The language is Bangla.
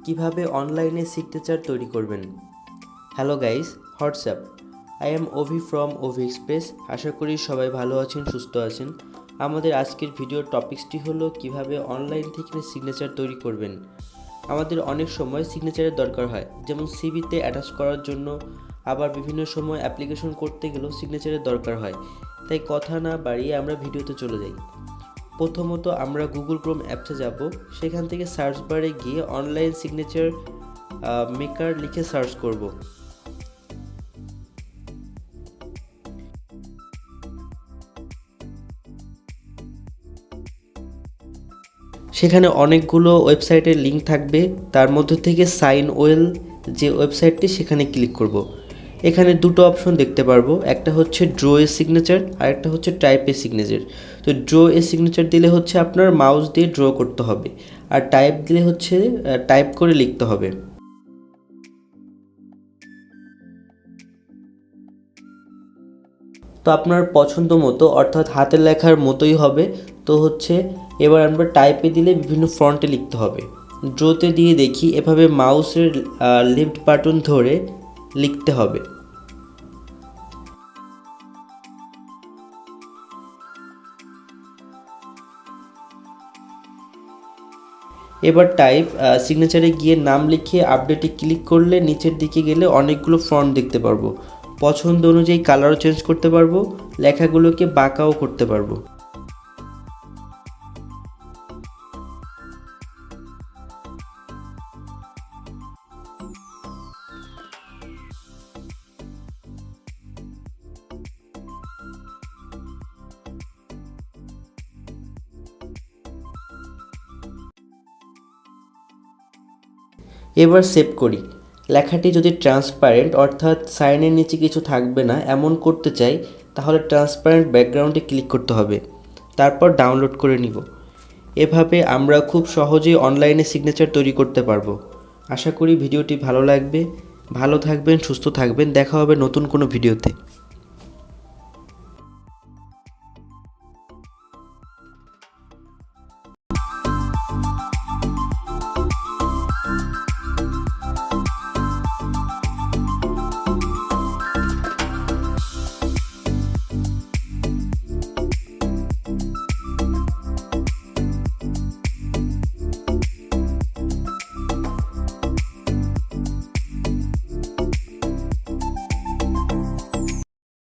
কিভাবে অনলাইনে সিগনেচার তৈরি করবেন। Hello guys, what's up. I am Ovi from Ovi express. আশা করি সবাই ভালো আছেন, সুস্থ আছেন। আমাদের আজকের ভিডিওর টপিকসটি হলো কিভাবে অনলাইন থেকে সিগনেচার তৈরি করবেন। আমাদের অনেক সময় সিগনেচারের দরকার হয়, যেমন সিভিতে অ্যাটাচ করার জন্য, আবার বিভিন্ন সময় অ্যাপ্লিকেশন করতে গেলেও সিগনেচারের দরকার হয়। তাই কথা না বাড়িয়ে আমরা ভিডিওতে চলে যাই। প্রথমত আমরা গুগল ক্রোম অ্যাপসে যাব, সেখান থেকে সার্চ বারে গিয়ে অনলাইন সিগনেচার মেকার লিখে সার্চ করব। সেখানে অনেকগুলো ওয়েবসাইটের লিঙ্ক থাকবে, তার মধ্যে থেকে সাইন ওয়েল যে ওয়েবসাইটটি সেখানে ক্লিক করব। এখানে দুটো অপশন দেখতে পারবো, একটা হচ্ছে ড্র এ সিগনেচার আর একটা হচ্ছে টাইপ এ সিগনেচার। তো ড্র এ সিগনেচার দিলে হচ্ছে আপনার মাউস দিয়ে ড্র করতে হবে, আর টাইপ দিলে হচ্ছে টাইপ করে লিখতে হবে। তো আপনার পছন্দ মতো, অর্থাৎ হাতের লেখার মতোই হবে। তো হচ্ছে এবার আমরা টাইপে দিলে বিভিন্ন ফন্টে লিখতে হবে। ড্রোতে দিয়ে দেখি এভাবে মাউসের লেফট বাটন ধরে লিখতে হবে। এবার টাইপ সিগনেচারে গিয়ে নাম লিখে আপডেটে ক্লিক করলে নিচের দিকে গেলে অনেকগুলো ফন্ট দেখতে পারবো। পছন্দ অনুযায়ী কালারও চেঞ্জ করতে পারবো, লেখাগুলোকে বাঁকাও করতে পারবো। এবার সেভ করি। লেখাটি যদি ট্রান্সপারেন্ট, অর্থাৎ সাইনের নিচে কিছু থাকবে না এমন করতে চাই, তাহলে ট্রান্সপারেন্ট ব্যাকগ্রাউন্ডে ক্লিক করতে হবে, তারপর ডাউনলোড করে নিব। এভাবে আমরা খুব সহজেই অনলাইনে সিগনেচার তৈরি করতে পারবো। আশা করি ভিডিওটি ভালো লাগবে। ভালো থাকবেন, সুস্থ থাকবেন, দেখা হবে নতুন কোনো ভিডিওতে।